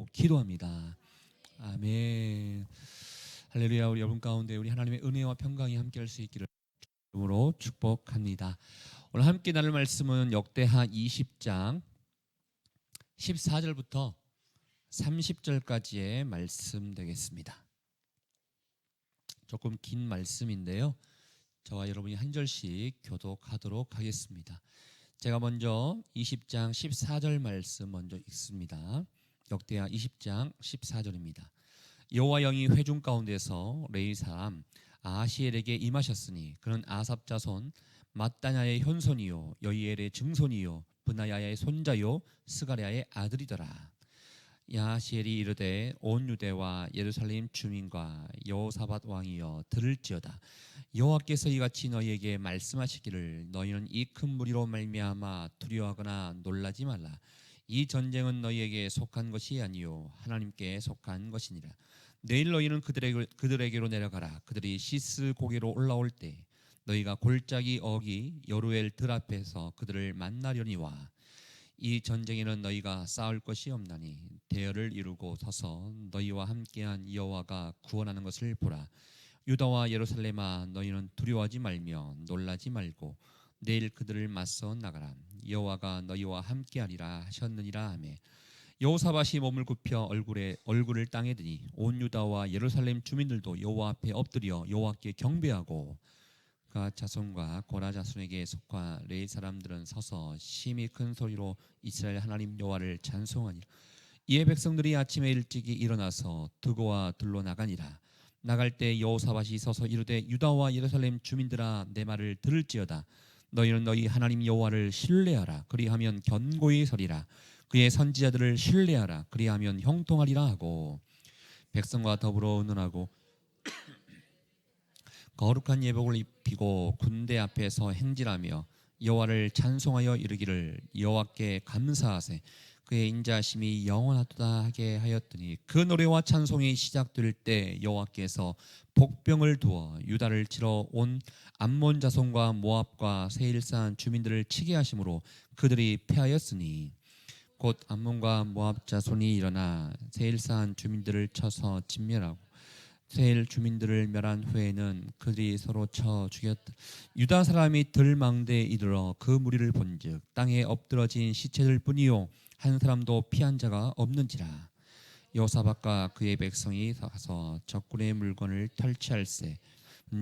이름으로 기도합니다. 아멘. 할렐루야. 우리 여러분 가운데 우리 하나님의 은혜와 평강이 함께할 수 있기를 이름으로 축복합니다. 오늘 함께 나눌 말씀은 역대하 20장 14절부터 30절까지의 말씀 되겠습니다. 조금 긴 말씀인데요, 저와 여러분이 한 절씩 교독하도록 하겠습니다. 제가 먼저 20장 14절 말씀 먼저 읽습니다. 역대하 20장 14절입니다. 여호와 영이 회중 가운데서 레위 사람 아하시엘에게 임하셨으니 그는 아삽 자손 mat단야의 현손이요 여이엘의 증손이요 브나야의 손자요 스가랴의 아들이더라. 야하시엘이 이르되 온 유대와 예루살렘 주민과 여호사밧 왕이여 들을지어다. 여호와께서 이같이 너희에게 말씀하시기를 너희는 이 큰 무리로 말미암아 두려워하거나 놀라지 말라. 이 전쟁은 너희에게 속한 것이 아니요 하나님께 속한 것이니라. 내일 너희는 그들에게로 내려가라. 그들이 시스 고개로 올라올 때 너희가 골짜기 어기 여루엘 들 앞에서 그들을 만나려니와 이 전쟁에는 너희가 싸울 것이 없나니 대열을 이루고 서서 너희와 함께한 여호와가 구원하는 것을 보라. 유다와 예루살렘아 너희는 두려워하지 말며 놀라지 말고 내일 그들을 맞서 나가라. 여호와가 너희와 함께하리라 하셨느니라 하매 여호사밧이 몸을 굽혀 얼굴을 땅에 드니 온 유다와 예루살렘 주민들도 여호와 앞에 엎드려 여호와께 경배하고 그 자손과 고라 자손에게 속한 레위 사람들은 서서 심히 큰 소리로 이스라엘 하나님 여호와를 찬송하니라. 이에 백성들이 아침에 일찍이 일어나서 드고와 들로 나가니라. 나갈 때 여호사밧이 서서 이르되 유다와 예루살렘 주민들아 내 말을 들을지어다. 너희는 너희 하나님 여호와를 신뢰하라. 그리하면 견고히 서리라. 그의 선지자들을 신뢰하라. 그리하면 형통하리라 하고 백성과 더불어 의논하고 거룩한 예복을 입히고 군대 앞에서 행진하며 여호와를 찬송하여 이르기를 여호와께 감사하세. 그의 인자심이 영원하도다 하게 하였더니 그 노래와 찬송이 시작될 때 여호와께서 복병을 두어 유다를 치러 온 암몬 자손과 모압과 세일산 주민들을 치게 하심으로 그들이 패하였으니 곧 암몬과 모압 자손이 일어나 세일산 주민들을 쳐서 진멸하고 세일 주민들을 멸한 후에는 그들이 서로 쳐 죽였다. 유다 사람이 들망대에 이르러 그 무리를 본즉 땅에 엎드러진 시체들 뿐이요 한 사람도 피한 자가 없는지라. 여호사밧과 그의 백성이 가서 적군의 물건을 탈취할세.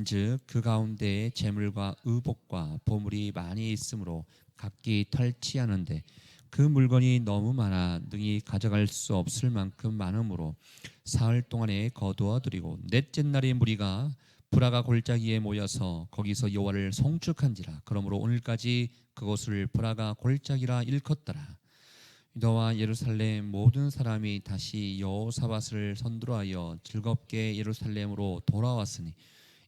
즉 그 가운데에 재물과 의복과 보물이 많이 있으므로 각기 탈취하는데 그 물건이 너무 많아 능히 가져갈 수 없을 만큼 많으므로 사흘 동안에 거두어 드리고 넷째 날의 무리가 브라가 골짜기에 모여서 거기서 여호와를 송축한지라. 그러므로 오늘까지 그곳을 브라가 골짜기라 일컫더라. 유다와 예루살렘 모든 사람이 다시 여호사밧을 선두로하여 즐겁게 예루살렘으로 돌아왔으니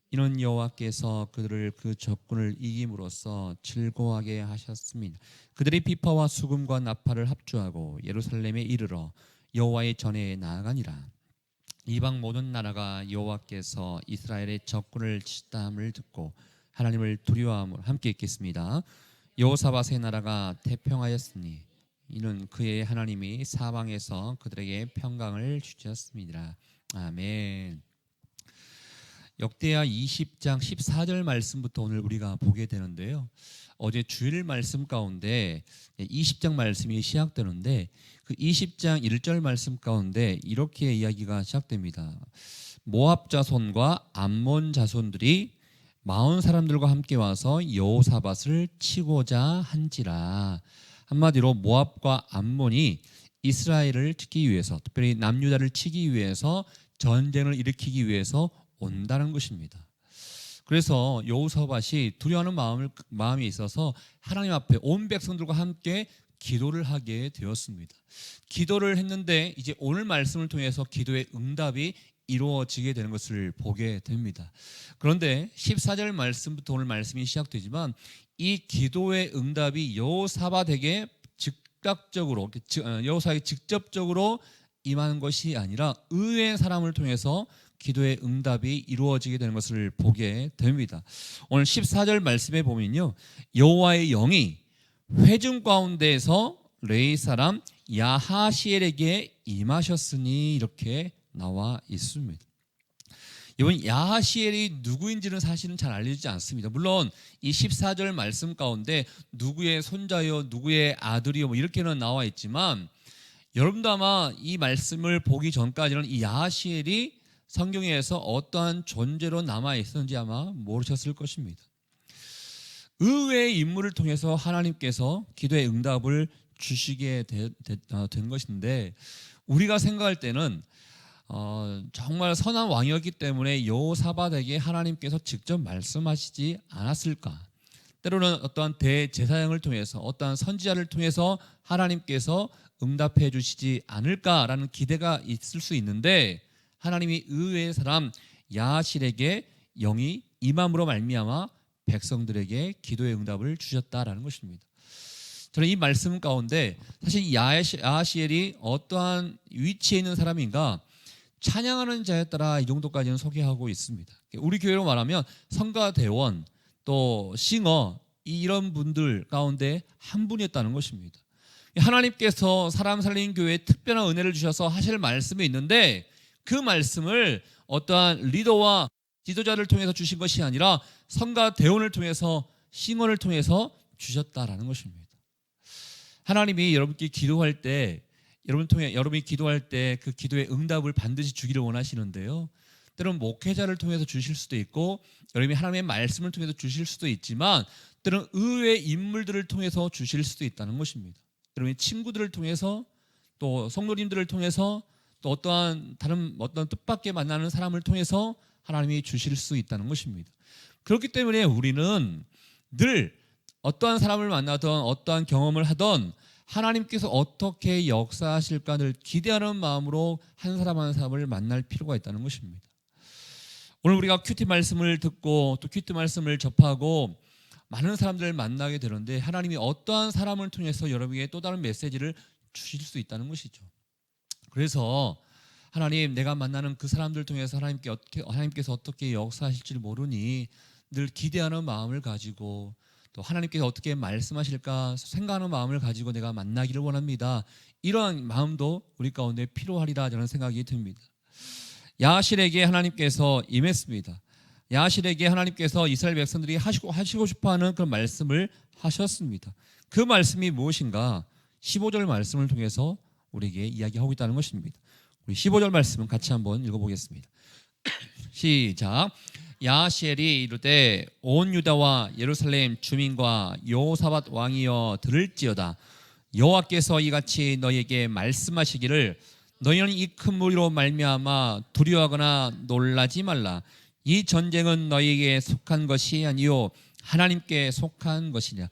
이는 여호와께서 그들을 그 적군을 이김으로써 즐거워하게 하셨습니다. 그들이 비파와 수금과 나팔을 합주하고 예루살렘에 이르러 여호와의 전에 나아가니라. 이방 모든 나라가 여호와께서 이스라엘의 적군을 치셨다함을 듣고 하나님을 두려워함으로 함께 읽겠습니다. 여호사밧의 나라가 태평하였으니 이는 그의 하나님이 사방에서 그들에게 평강을 주셨습니다. 아멘. 역대하 20장 14절 말씀부터 오늘 우리가 보게 되는데요, 어제 주일 말씀 가운데 20장 말씀이 시작되는데 그 20장 1절 말씀 가운데 이렇게 이야기가 시작됩니다. 모압 자손과 암몬 자손들이 40 사람들과 함께 와서 여호사밧을 치고자 한지라. 한마디로 모압과 암몬이 이스라엘을 치기 위해서, 특별히 남유다를 치기 위해서 전쟁을 일으키기 위해서 온다는 것입니다. 그래서 여호사밧이 두려워하는 마음이 있어서 하나님 앞에 온 백성들과 함께 기도를 하게 되었습니다. 기도를 했는데 이제 오늘 말씀을 통해서 기도의 응답이 이루어지게 되는 것을 보게 됩니다. 그런데 14절 말씀부터 오늘 말씀이 시작되지만 이 기도의 응답이 여호사밧에게 즉각적으로, 여호사밧이 직접적으로 임하는 것이 아니라 의외의 사람을 통해서 기도의 응답이 이루어지게 되는 것을 보게 됩니다. 오늘 14절 말씀에 보면요, 여호와의 영이 회중 가운데에서 레이 사람 야하시엘에게 임하셨으니 이렇게 나와 있습니다. 이번 야하시엘이 누구인지는 사실은 잘 알려지지 않습니다. 물론 이 14절 말씀 가운데 누구의 손자요 누구의 아들이요 뭐 이렇게는 나와 있지만 여러분도 아마 이 말씀을 보기 전까지는 이 야하시엘이 성경에서 어떠한 존재로 남아 있었는지 아마 모르셨을 것입니다. 의외의 인물을 통해서 하나님께서 기도의 응답을 주시게 된 것인데 우리가 생각할 때는 정말 선한 왕이었기 때문에 여호사밧에게 하나님께서 직접 말씀하시지 않았을까? 때로는 어떠한 대제사장을 통해서 어떠한 선지자를 통해서 하나님께서 응답해 주시지 않을까라는 기대가 있을 수 있는데 하나님이 의외의 사람 야하실에게 영이 임함으로 말미암아 백성들에게 기도의 응답을 주셨다라는 것입니다. 저는 이 말씀 가운데 사실 야하시엘이 어떠한 위치에 있는 사람인가 찬양하는 자에 따라 이 정도까지는 소개하고 있습니다. 우리 교회로 말하면 성가대원 또 싱어 이런 분들 가운데 한 분이었다는 것입니다. 하나님께서 사람 살린 교회에 특별한 은혜를 주셔서 하실 말씀이 있는데 그 말씀을 어떠한 리더와 지도자를 통해서 주신 것이 아니라 성가대원을 통해서 싱어를 통해서 주셨다라는 것입니다. 하나님이 여러분께 기도할 때 여러분이 기도할 때 그 기도의 응답을 반드시 주기를 원하시는데요. 때로는 목회자를 통해서 주실 수도 있고 여러분이 하나님의 말씀을 통해서 주실 수도 있지만 때로는 의외의 인물들을 통해서 주실 수도 있다는 것입니다. 여러분이 친구들을 통해서 또 성도님들을 통해서 또 어떠한 뜻밖의 만나는 사람을 통해서 하나님이 주실 수 있다는 것입니다. 그렇기 때문에 우리는 늘 어떠한 사람을 만나든 어떠한 경험을 하든 하나님께서 어떻게 역사하실까 늘 기대하는 마음으로 한 사람 한 사람을 만날 필요가 있다는 것입니다. 오늘 우리가 큐티 말씀을 듣고 또 큐티 말씀을 접하고 많은 사람들을 만나게 되는데 하나님이 어떠한 사람을 통해서 여러분에게 또 다른 메시지를 주실 수 있다는 것이죠. 그래서 하나님 내가 만나는 그 사람들 통해서 하나님께서 어떻게 역사하실지 모르니 늘 기대하는 마음을 가지고 또 하나님께서 어떻게 말씀하실까 생각하는 마음을 가지고 내가 만나기를 원합니다. 이러한 마음도 우리 가운데 필요하리라 저는 생각이 듭니다. 야하실에게 하나님께서 임했습니다. 야하실에게 하나님께서 이스라엘 백성들이 하시고 싶어하는 그런 말씀을 하셨습니다. 그 말씀이 무엇인가 15절 말씀을 통해서 우리에게 이야기하고 있다는 것입니다. 우리 15절 말씀은 같이 한번 읽어보겠습니다. 시작. 야하시엘이 이르되 온 유다와 예루살렘 주민과 여호사밧 왕이여 들을지어다. 여호와께서 이같이 너희에게 말씀하시기를 너희는 이 큰 무리로 말미암아 두려워하거나 놀라지 말라. 이 전쟁은 너희에게 속한 것이 아니요 하나님께 속한 것이냐.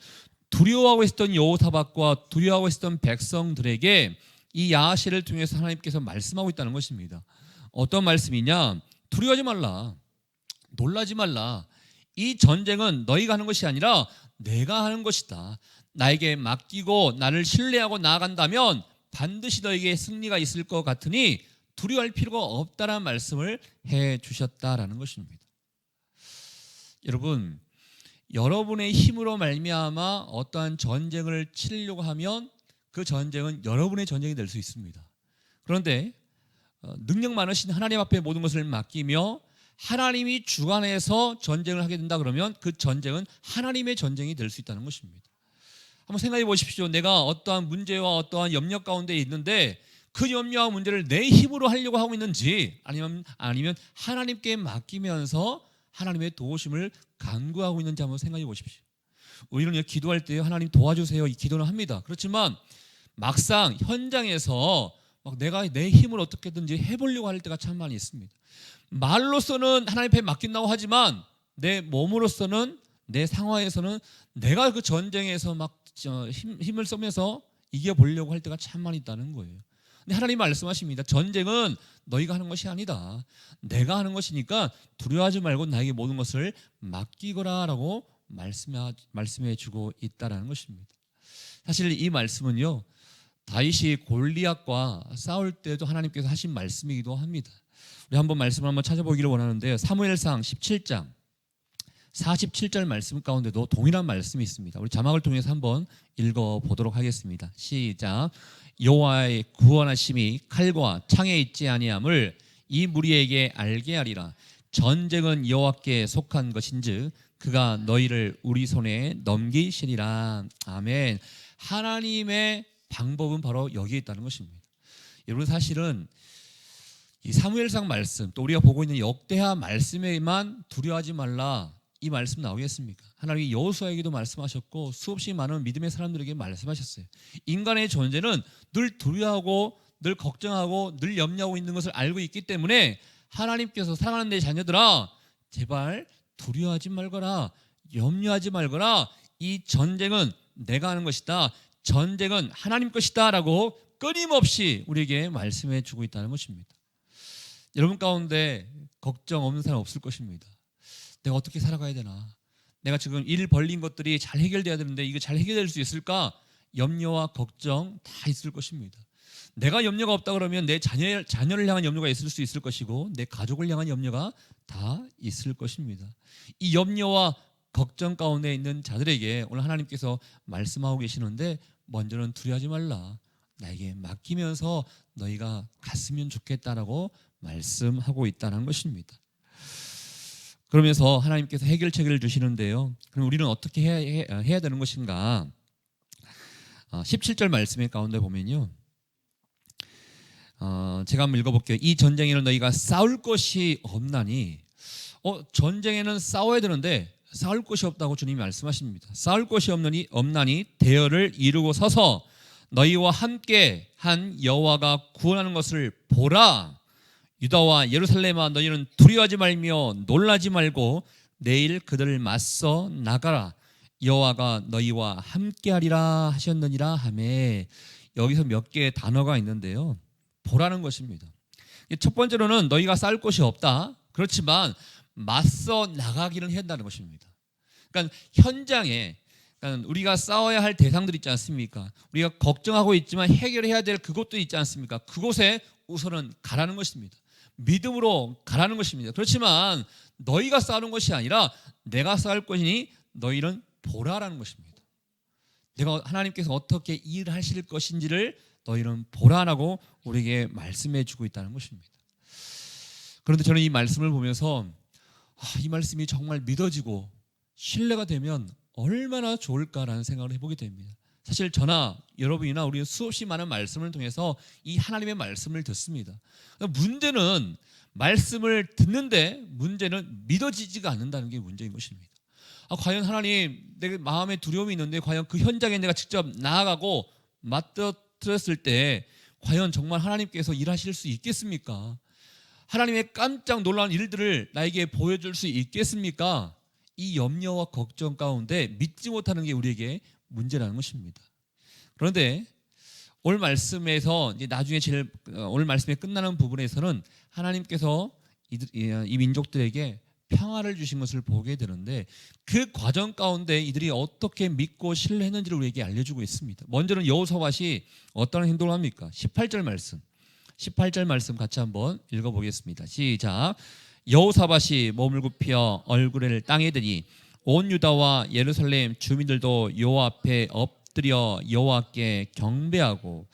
두려워하고 있었던 여호사밧과 두려워하고 있었던 백성들에게 이 야하시엘을 통해서 하나님께서 말씀하고 있다는 것입니다. 어떤 말씀이냐? 두려워하지 말라. 놀라지 말라. 이 전쟁은 너희가 하는 것이 아니라 내가 하는 것이다. 나에게 맡기고 나를 신뢰하고 나아간다면 반드시 너에게 승리가 있을 것 같으니 두려워할 필요가 없다라는 말씀을 해 주셨다라는 것입니다. 여러분, 여러분의 힘으로 말미암아 어떠한 전쟁을 치려고 하면 그 전쟁은 여러분의 전쟁이 될 수 있습니다. 그런데 능력 많으신 하나님 앞에 모든 것을 맡기며 하나님이 주관해서 전쟁을 하게 된다 그러면 그 전쟁은 하나님의 전쟁이 될 수 있다는 것입니다. 한번 생각해 보십시오. 내가 어떠한 문제와 어떠한 염려 가운데 있는데 그 염려와 문제를 내 힘으로 하려고 하고 있는지 아니면 하나님께 맡기면서 하나님의 도우심을 간구하고 있는지 한번 생각해 보십시오. 우리는 기도할 때 하나님 도와주세요 이 기도는 합니다. 그렇지만 막상 현장에서 내가 내 힘을 어떻게든지 해보려고 할 때가 참 많이 있습니다. 말로서는 하나님 앞에 맡긴다고 하지만 내 몸으로서는 내 상황에서는 내가 그 전쟁에서 힘을 쓰면서 이겨보려고 할 때가 참 많이 있다는 거예요. 근데 하나님 말씀하십니다. 전쟁은 너희가 하는 것이 아니다. 내가 하는 것이니까 두려워하지 말고 나에게 모든 것을 맡기거라라고 말씀해 주고 있다라는 것입니다. 사실 이 말씀은요, 다윗이 골리앗과 싸울 때도 하나님께서 하신 말씀이기도 합니다. 우리 한번 말씀을 한번 찾아보기를 원하는데요. 사무엘상 17장 47절 말씀 가운데도 동일한 말씀이 있습니다. 우리 자막을 통해서 한번 읽어보도록 하겠습니다. 시작. 여호와의 구원하심이 칼과 창에 있지 아니함을 이 무리에게 알게 하리라. 전쟁은 여호와께 속한 것인즉 그가 너희를 우리 손에 넘기시리라. 아멘. 하나님의 방법은 바로 여기에 있다는 것입니다. 여러분, 사실은 이 사무엘상 말씀, 또 우리가 보고 있는 역대하 말씀에만 두려워하지 말라, 이 말씀 나오겠습니까? 하나님이 여호수아에게도 말씀하셨고 수없이 많은 믿음의 사람들에게 말씀하셨어요. 인간의 존재는 늘 두려워하고 늘 걱정하고 늘 염려하고 있는 것을 알고 있기 때문에 하나님께서 사랑하는 내 자녀들아, 제발 두려워하지 말거라, 염려하지 말거라, 이 전쟁은 내가 하는 것이다, 전쟁은 하나님 것이다 라고 끊임없이 우리에게 말씀해 주고 있다는 것입니다. 여러분 가운데 걱정 없는 사람 없을 것입니다. 내가 어떻게 살아가야 되나, 내가 지금 일 벌린 것들이 잘 해결돼야 되는데 이거 잘 해결될 수 있을까, 염려와 걱정 다 있을 것입니다. 내가 염려가 없다 그러면 내 자녀를 향한 염려가 있을 수 있을 것이고 내 가족을 향한 염려가 다 있을 것입니다. 이 염려와 걱정 가운데 있는 자들에게 오늘 하나님께서 말씀하고 계시는데, 먼저는 두려워하지 말라, 나에게 맡기면서 너희가 갔으면 좋겠다라고 말씀하고 있다는 것입니다. 그러면서 하나님께서 해결책을 주시는데요, 그럼 우리는 어떻게 해야 되는 것인가? 17절 말씀 가운데 보면요, 제가 한번 읽어볼게요. 이 전쟁에는 너희가 싸울 것이 없나니, 전쟁에는 싸워야 되는데 싸울 것이 없다고 주님이 말씀하십니다. 싸울 것이 없나니 대열을 이루고 서서 너희와 함께 한 여호와가 구원하는 것을 보라. 유다와 예루살렘아, 너희는 두려워하지 말며 놀라지 말고 내일 그들을 맞서 나가라. 여호와가 너희와 함께하리라 하셨느니라 하매. 여기서 몇 개의 단어가 있는데요, 보라는 것입니다. 첫 번째로는 너희가 싸울 것이 없다, 그렇지만 맞서 나가기는 해야 한다는 것입니다. 그러니까 현장에, 그러니까 우리가 싸워야 할 대상들 있지 않습니까? 우리가 걱정하고 있지만 해결해야 될 그곳도 있지 않습니까? 그곳에 우선은 가라는 것입니다. 믿음으로 가라는 것입니다. 그렇지만 너희가 싸우는 것이 아니라 내가 싸울 것이니 너희는 보라라는 것입니다. 내가 하나님께서 어떻게 일하실 것인지를 너희는 보라라고 우리에게 말씀해 주고 있다는 것입니다. 그런데 저는 이 말씀을 보면서 이 말씀이 정말 믿어지고 신뢰가 되면 얼마나 좋을까라는 생각을 해보게 됩니다. 사실 저나 여러분이나 우리 수없이 많은 말씀을 통해서 이 하나님의 말씀을 듣습니다. 문제는 말씀을 듣는데 문제는 믿어지지가 않는다는 게 문제인 것입니다. 과연 하나님, 내 마음에 두려움이 있는데 과연 그 현장에 내가 직접 나아가고 맞닥뜨렸을 때 과연 정말 하나님께서 일하실 수 있겠습니까? 하나님의 깜짝 놀라운 일들을 나에게 보여줄 수 있겠습니까? 이 염려와 걱정 가운데 믿지 못하는 게 우리에게 문제라는 것입니다. 그런데 오늘 말씀에서 이제 나중에 오늘 말씀에 끝나는 부분에서는 하나님께서 이 민족들에게 평화를 주신 것을 보게 되는데, 그 과정 가운데 이들이 어떻게 믿고 신뢰했는지를 우리에게 알려주고 있습니다. 먼저는 여호사밧이 어떤 행동을 합니까? 18절 말씀 같이 한번 읽어보겠습니다. 시작. 여호사밧이 몸을 굽혀 얼굴을 땅에 대니 온 유다와 예루살렘 주민들도 여호와 앞에 엎드려 여호와께 경배하고.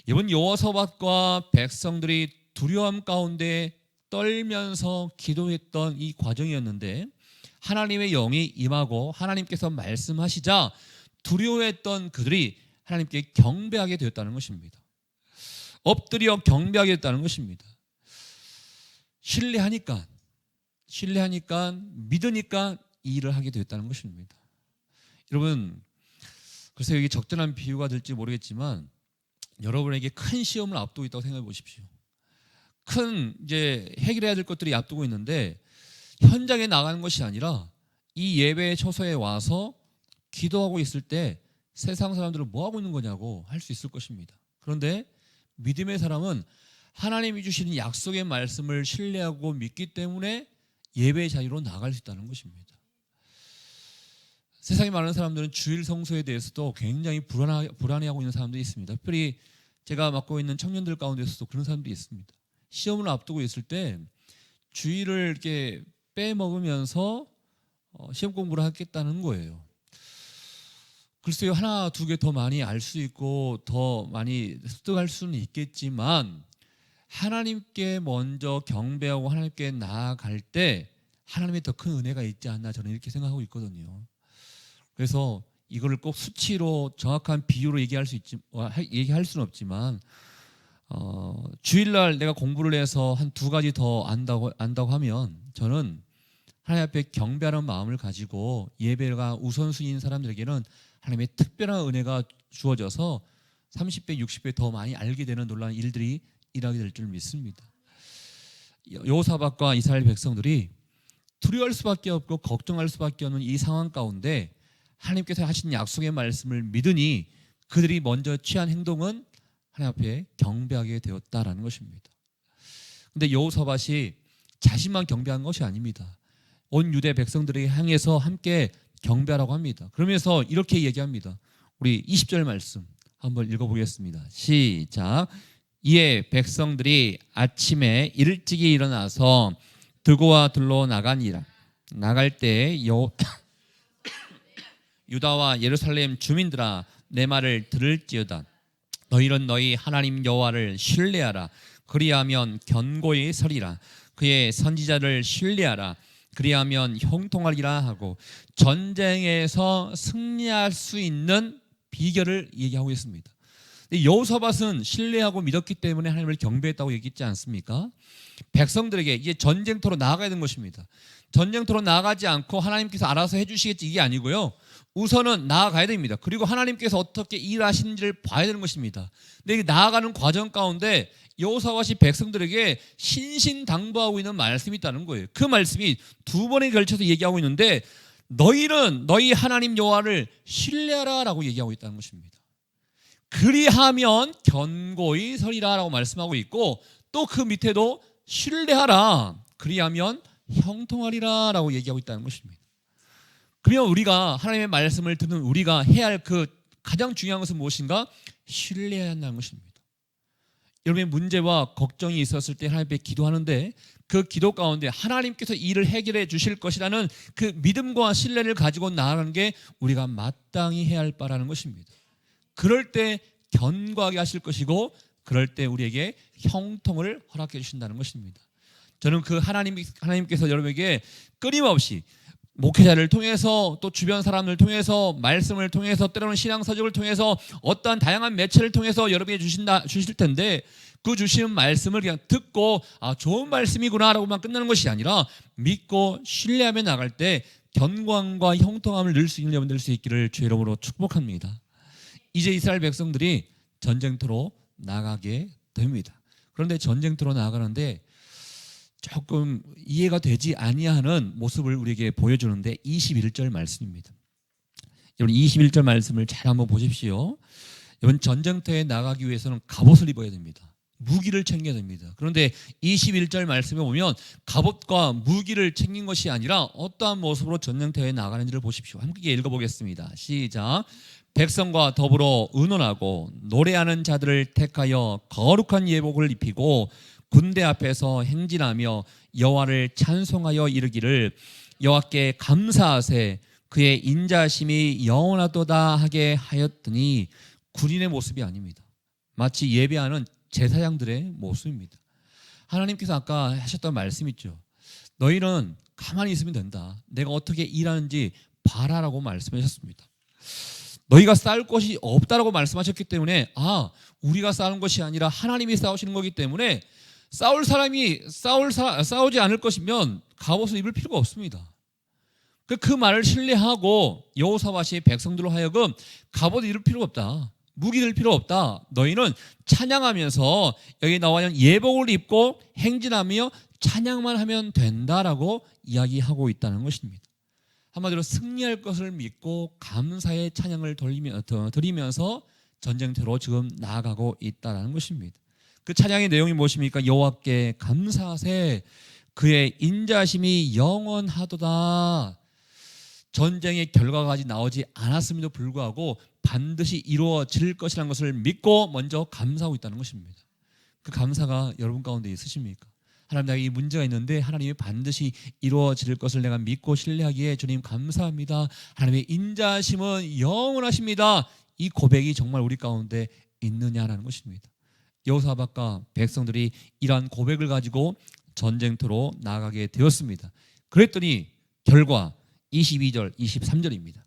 이번 여호사밧과 백성들이 두려움 가운데 떨면서 기도했던 이 과정이었는데, 하나님의 영이 임하고 하나님께서 말씀하시자 두려워했던 그들이 하나님께 경배하게 되었다는 것입니다. 엎드려 경배하게 됐다는 것입니다. 신뢰하니까 믿으니까 이 일을 하게 되었다는 것입니다. 여러분, 글쎄 여기 적절한 비유가 될지 모르겠지만 여러분에게 큰 시험을 앞두고 있다고 생각해 보십시오. 큰 이제 해결해야 될 것들이 앞두고 있는데 현장에 나가는 것이 아니라 이 예배 처소에 와서 기도하고 있을 때 세상 사람들은 뭐 하고 있는 거냐고 할 수 있을 것입니다. 그런데 믿음의 사람은 하나님이 주시는 약속의 말씀을 신뢰하고 믿기 때문에 예배의 자리로 나갈 수 있다는 것입니다. 세상에 많은 사람들은 주일 성소에 대해서도 굉장히 불안해하고 있는 사람들이 있습니다. 특별히 제가 맡고 있는 청년들 가운데서도 그런 사람들이 있습니다. 시험을 앞두고 있을 때 주일을 이렇게 빼먹으면서 시험 공부를 하겠다는 거예요. 글쎄요, 하나 두 개 더 많이 알 수 있고 더 많이 습득할 수는 있겠지만 하나님께 먼저 경배하고 하나님께 나아갈 때 하나님의 더 큰 은혜가 있지 않나, 저는 이렇게 생각하고 있거든요. 그래서 이거를 꼭 수치로 정확한 비유로 얘기할 수는 없지만 주일날 내가 공부를 해서 한 두 가지 더 안다고 하면 저는 하나님 앞에 경배하는 마음을 가지고 예배가 우선순위인 사람들에게는 하나님의 특별한 은혜가 주어져서 30배, 60배 더 많이 알게 되는 놀라운 일들이 일하게 될 줄 믿습니다. 여호사밧과 이스라엘 백성들이 두려워할 수밖에 없고 걱정할 수밖에 없는 이 상황 가운데 하나님께서 하신 약속의 말씀을 믿으니 그들이 먼저 취한 행동은 하나님 앞에 경배하게 되었다라는 것입니다. 그런데 여호사밧이 자신만 경배한 것이 아닙니다. 온 유대 백성들이 향해서 함께 경배하라고 합니다. 그러면서 이렇게 얘기합니다. 우리 20절 말씀 한번 읽어보겠습니다. 시작. 이에 백성들이 아침에 일찍이 일어나서 들고와 들로 나가니라. 나갈 때 유다와 예루살렘 주민들아, 내 말을 들을지어다. 너희는 너희 하나님 여호와를 신뢰하라. 그리하면 견고히 서리라. 그의 선지자를 신뢰하라. 그리하면 형통하리라 하고 전쟁에서 승리할 수 있는 비결을 얘기하고 있습니다. 여호사밧은 신뢰하고 믿었기 때문에 하나님을 경배했다고 얘기했지 않습니까? 백성들에게 이제 전쟁터로 나아가야 되는 것입니다. 전쟁터로 나아가지 않고 하나님께서 알아서 해주시겠지 이게 아니고요. 우선은 나아가야 됩니다. 그리고 하나님께서 어떻게 일하시는지를 봐야 되는 것입니다. 근데 나아가는 과정 가운데 여호사밧이 백성들에게 신신당부하고 있는 말씀이 있다는 거예요. 그 말씀이 두 번에 걸쳐서 얘기하고 있는데 너희는 너희 하나님 여호와를 신뢰하라 라고 얘기하고 있다는 것입니다. 그리하면 견고히 서리라 라고 말씀하고 있고 또 그 밑에도 신뢰하라. 그리하면 형통하리라 라고 얘기하고 있다는 것입니다. 그러면 우리가 하나님의 말씀을 듣는 우리가 해야 할 그 가장 중요한 것은 무엇인가? 신뢰해야 한다는 것입니다. 여러분의 문제와 걱정이 있었을 때 하나님 앞에 기도하는데 그 기도 가운데 하나님께서 일을 해결해 주실 것이라는 그 믿음과 신뢰를 가지고 나아가는 게 우리가 마땅히 해야 할 바라는 것입니다. 그럴 때 견고하게 하실 것이고 그럴 때 우리에게 형통을 허락해 주신다는 것입니다. 저는 그 하나님께서 여러분에게 끊임없이 목회자를 통해서 또 주변 사람을 통해서 말씀을 통해서 때로는 신앙서적을 통해서 어떠한 다양한 매체를 통해서 여러분에게 주실 텐데 그 주시는 말씀을 그냥 듣고 좋은 말씀이구나 라고만 끝나는 것이 아니라 믿고 신뢰하며 나갈 때 견고함과 형통함을 늘 수 있는 여러분 될 수 있기를 주의 이름으로 축복합니다. 이제 이스라엘 백성들이 전쟁터로 나가게 됩니다. 그런데 전쟁터로 나가는데 조금 이해가 되지 아니하는 모습을 우리에게 보여주는데 21절 말씀입니다. 여러분 21절 말씀을 잘 한번 보십시오. 여러분 전쟁터에 나가기 위해서는 갑옷을 입어야 됩니다. 무기를 챙겨야 됩니다. 그런데 21절 말씀에 보면 갑옷과 무기를 챙긴 것이 아니라 어떠한 모습으로 전쟁터에 나가는지를 보십시오. 함께 읽어보겠습니다. 시작. 백성과 더불어 의논하고 노래하는 자들을 택하여 거룩한 예복을 입히고 군대 앞에서 행진하며 여호와를 찬송하여 이르기를 여호와께 감사하세 그의 인자심이 영원하도다 하게 하였더니 군인의 모습이 아닙니다. 마치 예배하는 제사장들의 모습입니다. 하나님께서 아까 하셨던 말씀 있죠. 너희는 가만히 있으면 된다. 내가 어떻게 일하는지 봐라라고 말씀하셨습니다. 너희가 싸울 것이 없다라고 말씀하셨기 때문에 우리가 싸우는 것이 아니라 하나님이 싸우시는 거기 때문에 싸울 사람이 싸우지 않을 것이면 갑옷을 입을 필요가 없습니다. 그 말을 신뢰하고 여호사밧이 백성들로 하여금 갑옷을 입을 필요가 없다. 무기 들 필요 없다. 너희는 찬양하면서 여기 나와 있는 예복을 입고 행진하며 찬양만 하면 된다라고 이야기하고 있다는 것입니다. 한마디로 승리할 것을 믿고 감사의 찬양을 드리면서 전쟁터로 지금 나아가고 있다는 것입니다. 그 찬양의 내용이 무엇입니까? 여호와께 감사하세 그의 인자심이 영원하도다. 전쟁의 결과가 아직 나오지 않았음에도 불구하고 반드시 이루어질 것이라는 것을 믿고 먼저 감사하고 있다는 것입니다. 그 감사가 여러분 가운데 있으십니까? 하나님, 내가 이 문제가 있는데 하나님이 반드시 이루어질 것을 내가 믿고 신뢰하기에 주님 감사합니다. 하나님의 인자하심은 영원하십니다. 이 고백이 정말 우리 가운데 있느냐라는 것입니다. 여호사밧과 백성들이 이러한 고백을 가지고 전쟁터로 나가게 되었습니다. 그랬더니 결과 22절, 23절입니다.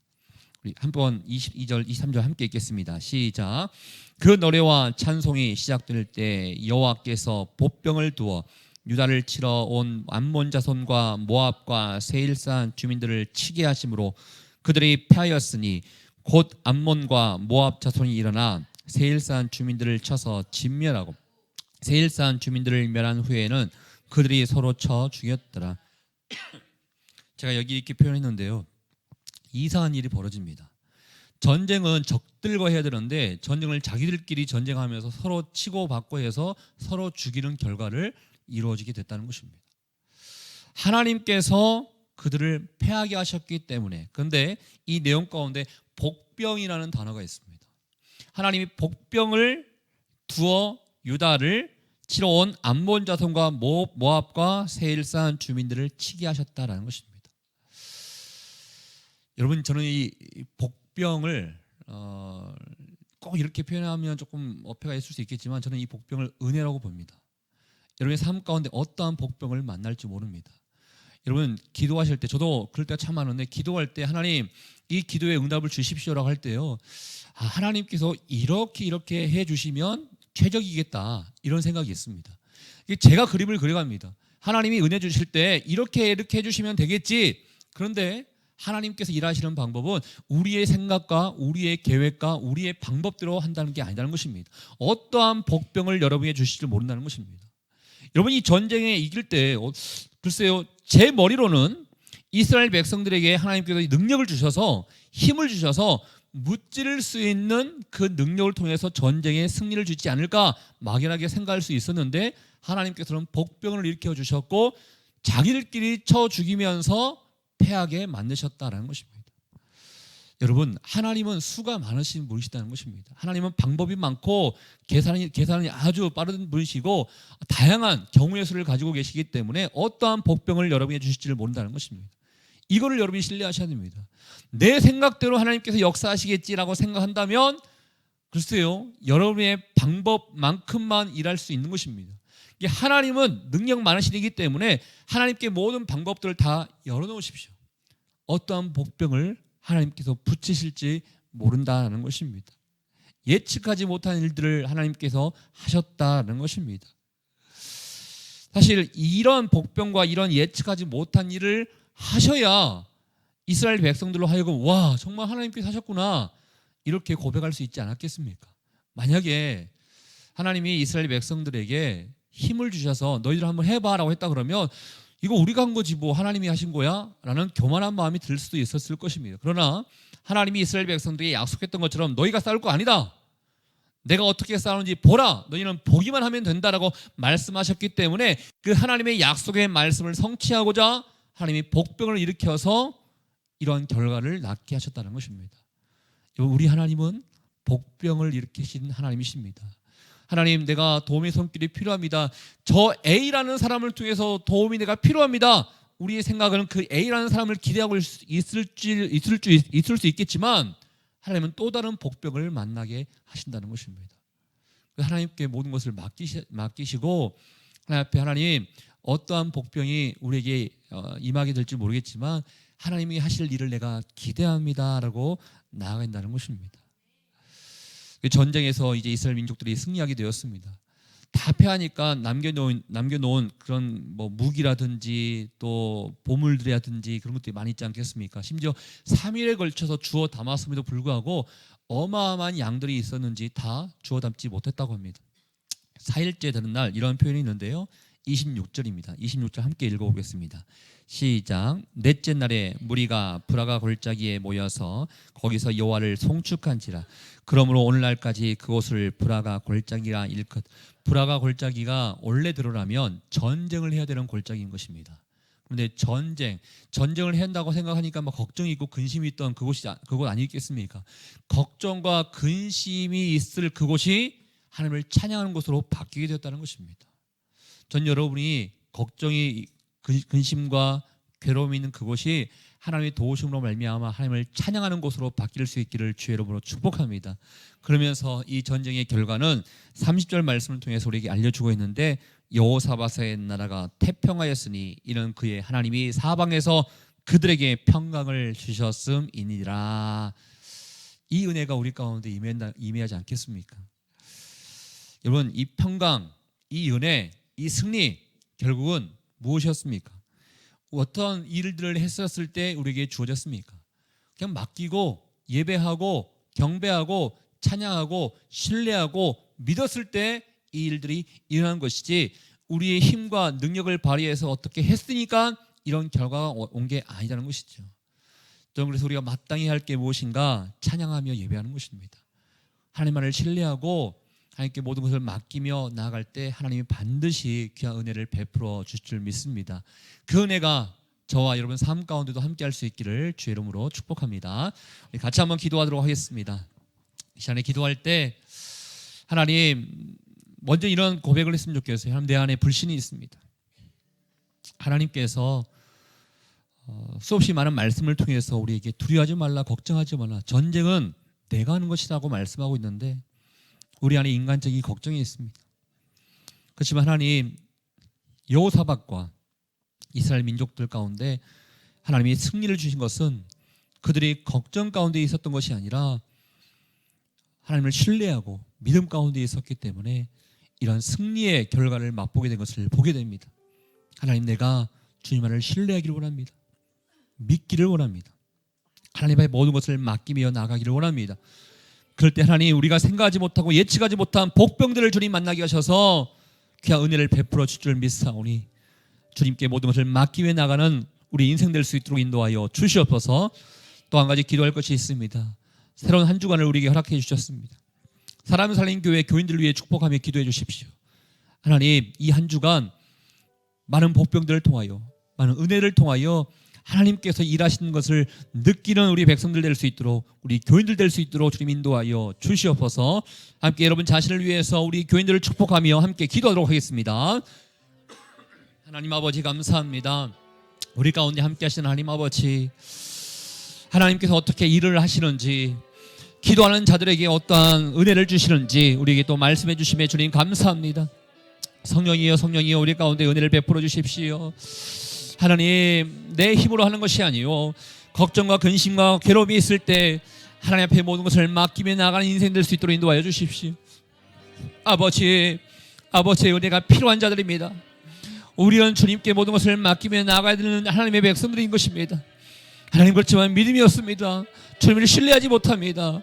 우리 한번 22절, 23절 함께 읽겠습니다. 시작. 그 노래와 찬송이 시작될 때 여호와께서 보병을 두어 유다를 치러 온 암몬 자손과 모압과 세일산 주민들을 치게 하심으로 그들이 패하였으니 곧 암몬과 모압 자손이 일어나 세일산 주민들을 쳐서 진멸하고 세일산 주민들을 멸한 후에는 그들이 서로 쳐 죽였더라. 제가 여기 이렇게 표현했는데요, 이상한 일이 벌어집니다. 전쟁은 적들과 해야 되는데 전쟁을 자기들끼리 전쟁하면서 서로 치고받고 해서 서로 죽이는 결과를 이루어지게 됐다는 것입니다. 하나님께서 그들을 패하게 하셨기 때문에. 그런데 이 내용 가운데 복병이라는 단어가 있습니다. 하나님이 복병을 두어 유다를 치러 온 암몬 자손과 모압과 세일산 주민들을 치게 하셨다라는 것입니다. 여러분, 저는 이 복병을 꼭 이렇게 표현하면 조금 어폐가 있을 수 있겠지만 저는 이 복병을 은혜라고 봅니다. 여러분의 삶 가운데 어떠한 복병을 만날지 모릅니다. 여러분, 기도하실 때, 저도 그럴 때가 참 많은데, 기도할 때 하나님 이 기도에 응답을 주십시오라고 할 때요, 하나님께서 이렇게 해주시면 최적이겠다, 이런 생각이 있습니다. 제가 그림을 그려갑니다. 하나님이 은혜 주실 때 이렇게 해주시면 되겠지. 그런데 하나님께서 일하시는 방법은 우리의 생각과 우리의 계획과 우리의 방법대로 한다는 게 아니라는 것입니다. 어떠한 복병을 여러분에게 주실지 모른다는 것입니다. 여러분, 이 전쟁에 이길 때 글쎄요, 제 머리로는 이스라엘 백성들에게 하나님께서 능력을 주셔서 힘을 주셔서 무찌를 수 있는 그 능력을 통해서 전쟁에 승리를 주지 않을까 막연하게 생각할 수 있었는데, 하나님께서는 복병을 일으켜 주셨고 자기들끼리 쳐 죽이면서 패하게 만드셨다라는 것입니다. 여러분, 하나님은 수가 많으신 분이시다는 것입니다. 하나님은 방법이 많고 계산이 아주 빠른 분이시고 다양한 경우의 수를 가지고 계시기 때문에 어떠한 복병을 여러분에게 주실지를 모른다는 것입니다. 이거를 여러분이 신뢰하셔야 됩니다. 내 생각대로 하나님께서 역사하시겠지라고 생각한다면 글쎄요, 여러분의 방법만큼만 일할 수 있는 것입니다. 하나님은 능력 많으신 이기 때문에 하나님께 모든 방법들을 다 열어놓으십시오. 어떠한 복병을 하나님께서 붙이실지 모른다는 것입니다. 예측하지 못한 일들을 하나님께서 하셨다는 것입니다. 사실 이런 복병과 이런 예측하지 못한 일을 하셔야 이스라엘 백성들로 하여금 와, 정말 하나님께서 하셨구나, 이렇게 고백할 수 있지 않았겠습니까? 만약에 하나님이 이스라엘 백성들에게 힘을 주셔서 너희들 한번 해봐라고 했다 그러면 이거 우리가 한 거지 뭐 하나님이 하신 거야? 라는 교만한 마음이 들 수도 있었을 것입니다. 그러나 하나님이 이스라엘 백성들에게 약속했던 것처럼 너희가 싸울 거 아니다, 내가 어떻게 싸우는지 보라, 너희는 보기만 하면 된다라고 말씀하셨기 때문에 그 하나님의 약속의 말씀을 성취하고자 하나님이 복병을 일으켜서 이러한 결과를 낳게 하셨다는 것입니다. 우리 하나님은 복병을 일으키신 하나님이십니다. 하나님, 내가 도움의 손길이 필요합니다. 저 A라는 사람을 통해서 도움이 내가 필요합니다. 우리의 생각은 그 A라는 사람을 기대하고 있을 수 있겠지만 하나님은 또 다른 복병을 만나게 하신다는 것입니다. 하나님께 모든 것을 맡기시고 하나님 앞에, 하나님, 어떠한 복병이 우리에게 임하게 될지 모르겠지만 하나님이 하실 일을 내가 기대합니다라고 나아간다는 것입니다. 전쟁에서 이제 이스라엘 민족들이 승리하게 되었습니다. 다 패하니까 남겨놓은 그런 뭐 무기라든지 또 보물들이라든지 그런 것들이 많이 있지 않겠습니까? 심지어 3일에 걸쳐서 주워 담았음에도 불구하고 어마어마한 양들이 있었는지 다 주워 담지 못했다고 합니다. 4일째 되는 날, 이런 표현이 있는데요, 26절입니다. 26절 함께 읽어보겠습니다. 시작. 넷째 날에 무리가 브라가 골짜기에 모여서 거기서 여호와를 송축한지라. 그러므로 오늘날까지 그곳을 브라가 골짜기라 일컫. 브라가 골짜기가 원래대로라면 전쟁을 해야 되는 골짜기인 것입니다. 그런데 전쟁을 해야 한다고 생각하니까 막 걱정이 있고 근심이 있던 그곳 아니겠습니까? 걱정과 근심이 있을 그곳이 하나님을 찬양하는 곳으로 바뀌게 되었다는 것입니다. 전 여러분이 걱정이 근심과 괴로움이 있는 그곳이 하나님의 도우심으로 말미암아 하나님을 찬양하는 곳으로 바뀔 수 있기를 주의 이름으로 축복합니다. 그러면서 이 전쟁의 결과는 30절 말씀을 통해서 우리에게 알려주고 있는데 여호사밧의 나라가 태평하였으니 이는 그의 하나님이 사방에서 그들에게 평강을 주셨음이니라. 이 은혜가 우리 가운데 임해하지 않겠습니까? 여러분, 이 평강, 이 은혜, 이 승리 결국은 무엇이었습니까? 어떤 일들을 했었을 때 우리에게 주어졌습니까? 그냥 맡기고 예배하고 경배하고 찬양하고 신뢰하고 믿었을 때 이 일들이 일어난 것이지 우리의 힘과 능력을 발휘해서 어떻게 했으니까 이런 결과가 온 게 아니라는 것이죠. 또 그래서 우리가 마땅히 할 게 무엇인가? 찬양하며 예배하는 것입니다. 하나님만을 신뢰하고 하나님께 모든 것을 맡기며 나아갈 때 하나님이 반드시 귀한 은혜를 베풀어 주실 줄 믿습니다. 그 은혜가 저와 여러분 삶 가운데도 함께 할 수 있기를 주의 이름으로 축복합니다. 우리 같이 한번 기도하도록 하겠습니다. 이 시간에 기도할 때 하나님, 먼저 이런 고백을 했으면 좋겠어요. 하나님, 내 안에 불신이 있습니다. 하나님께서 수없이 많은 말씀을 통해서 우리에게 두려워하지 말라, 걱정하지 말라, 전쟁은 내가 하는 것이라고 말씀하고 있는데 우리 안에 인간적인 걱정이 있습니다. 그렇지만 하나님, 여호사밧과 이스라엘 민족들 가운데 하나님이 승리를 주신 것은 그들이 걱정 가운데 있었던 것이 아니라 하나님을 신뢰하고 믿음 가운데 있었기 때문에 이런 승리의 결과를 맛보게 된 것을 보게 됩니다. 하나님, 내가 주님만을 신뢰하기를 원합니다. 믿기를 원합니다. 하나님 앞에 모든 것을 맡기며 나가기를 원합니다. 그럴 때 하나님, 우리가 생각하지 못하고 예측하지 못한 복병들을 주님 만나게 하셔서 귀한 은혜를 베풀어 주실 줄 믿사오니 주님께 모든 것을 맡기며 나가는 우리 인생 될 수 있도록 인도하여 주시옵소서. 또 한 가지 기도할 것이 있습니다. 새로운 한 주간을 우리에게 허락해 주셨습니다. 사람 살린 교회 교인들을 위해 축복하며 기도해 주십시오. 하나님, 이 한 주간 많은 복병들을 통하여 많은 은혜를 통하여 하나님께서 일하시는 것을 느끼는 우리 백성들 될 수 있도록, 우리 교인들 될 수 있도록 주님 인도하여 주시옵소서. 함께 여러분 자신을 위해서 우리 교인들을 축복하며 함께 기도하도록 하겠습니다. 하나님 아버지, 감사합니다. 우리 가운데 함께 하시는 하나님 아버지, 하나님께서 어떻게 일을 하시는지, 기도하는 자들에게 어떠한 은혜를 주시는지 우리에게 또 말씀해 주심에 주님 감사합니다. 성령이여, 성령이여, 우리 가운데 은혜를 베풀어 주십시오. 하나님, 내 힘으로 하는 것이 아니요 걱정과 근심과 괴로움이 있을 때 하나님 앞에 모든 것을 맡기며 나가는 인생 될 수 있도록 인도하여 주십시오. 아버지의 은혜가 필요한 자들입니다. 우리는 주님께 모든 것을 맡기며 나가야 되는 하나님의 백성들인 것입니다. 하나님, 그렇지만 믿음이 없습니다. 주님을 신뢰하지 못합니다.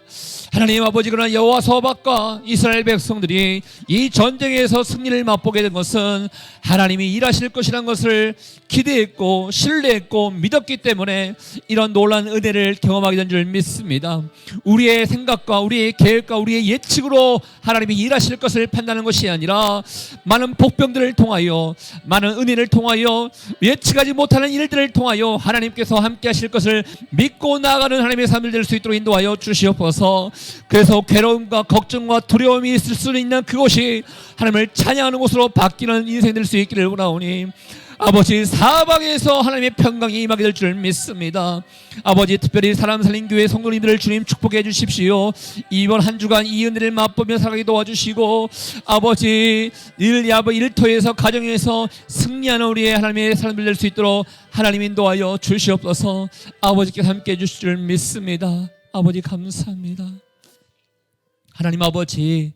하나님 아버지, 그러나 여호사밧과 이스라엘 백성들이 이 전쟁에서 승리를 맛보게 된 것은 하나님이 일하실 것이라는 것을 기대했고 신뢰했고 믿었기 때문에 이런 놀라운 은혜를 경험하게 된 줄 믿습니다. 우리의 생각과 우리의 계획과 우리의 예측으로 하나님이 일하실 것을 판단하는 것이 아니라 많은 복병들을 통하여, 많은 은혜를 통하여, 예측하지 못하는 일들을 통하여 하나님께서 함께 하실 것을 믿고 나아가는 하나님의 삶을 될 수 있도록 인도하여 주시옵소서. 그래서 괴로움과 걱정과 두려움이 있을 수 있는 그곳이 하나님을 찬양하는 곳으로 바뀌는 인생 될 수 있기를 원하오니 아버지, 사방에서 하나님의 평강이 임하게 될 줄 믿습니다. 아버지, 특별히 사람 살린 교회 성도님들을 주님 축복해 주십시오. 이번 한 주간 이 은혜를 맛보며 살아가게 도와주시고 아버지, 일터에서 가정에서 승리하는 우리의 하나님의 사람들 될 수 있도록 하나님 인도하여 주시옵소서. 아버지께서 함께 해주실 줄 믿습니다. 아버지, 감사합니다. 하나님 아버지,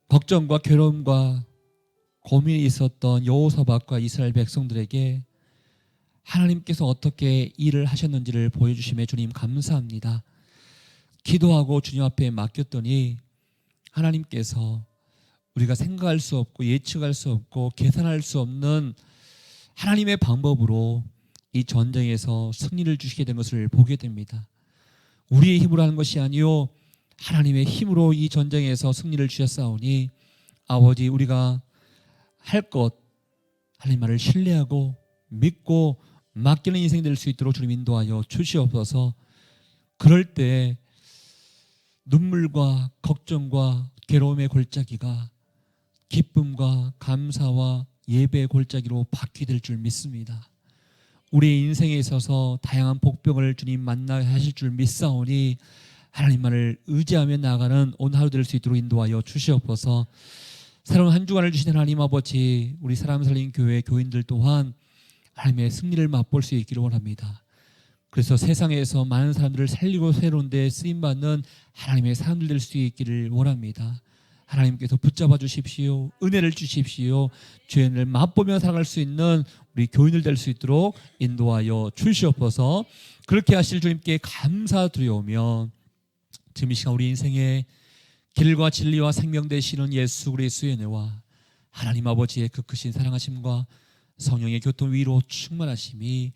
걱정과 괴로움과 고민이 있었던 여호사밧과 이스라엘 백성들에게 하나님께서 어떻게 일을 하셨는지를 보여주심에 주님 감사합니다. 기도하고 주님 앞에 맡겼더니 하나님께서 우리가 생각할 수 없고 예측할 수 없고 계산할 수 없는 하나님의 방법으로 이 전쟁에서 승리를 주시게 된 것을 보게 됩니다. 우리의 힘으로 하는 것이 아니요 하나님의 힘으로 이 전쟁에서 승리를 주셨사오니 아버지, 우리가 할 것 하나님 말을 신뢰하고 믿고 맡기는 인생 될 수 있도록 주님 인도하여 주시옵소서. 그럴 때 눈물과 걱정과 괴로움의 골짜기가 기쁨과 감사와 예배의 골짜기로 바뀌게 될 줄 믿습니다. 우리의 인생에 있어서 다양한 복병을 주님 만나게 하실 줄 믿사오니 하나님만을 의지하며 나아가는 오늘 하루 될 수 있도록 인도하여 주시옵소서. 새로운 한 주간을 주신 하나님 아버지, 우리 사람 살린 교회 교인들 또한 하나님의 승리를 맛볼 수 있기를 원합니다. 그래서 세상에서 많은 사람들을 살리고 새로운 데 쓰임받는 하나님의 사람들 될 수 있기를 원합니다. 하나님께서 붙잡아 주십시오. 은혜를 주십시오. 죄인을 맛보며 살아갈 수 있는 우리 교인들 될 수 있도록 인도하여 주시옵소서. 그렇게 하실 주님께 감사드리오며 지금 이 시간 우리 인생의 길과 진리와 생명 되시는 예수 그리스도의 은혜와 하나님 아버지의 그 크신 사랑하심과 성령의 교통 위로 충만하심이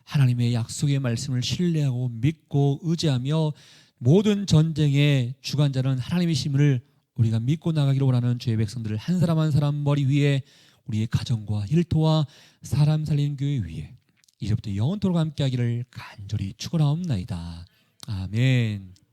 하나님의 약속의 말씀을 신뢰하고 믿고 의지하며 모든 전쟁의 주관자는 하나님이심을 우리가 믿고 나가기를 원하는 주의 백성들을 한 사람 한 사람 머리 위에 우리의 가정과 일터와 사람 살리는 교회 위에 이제부터 영원토록 함께하기를 간절히 축원하옵나이다. 아멘.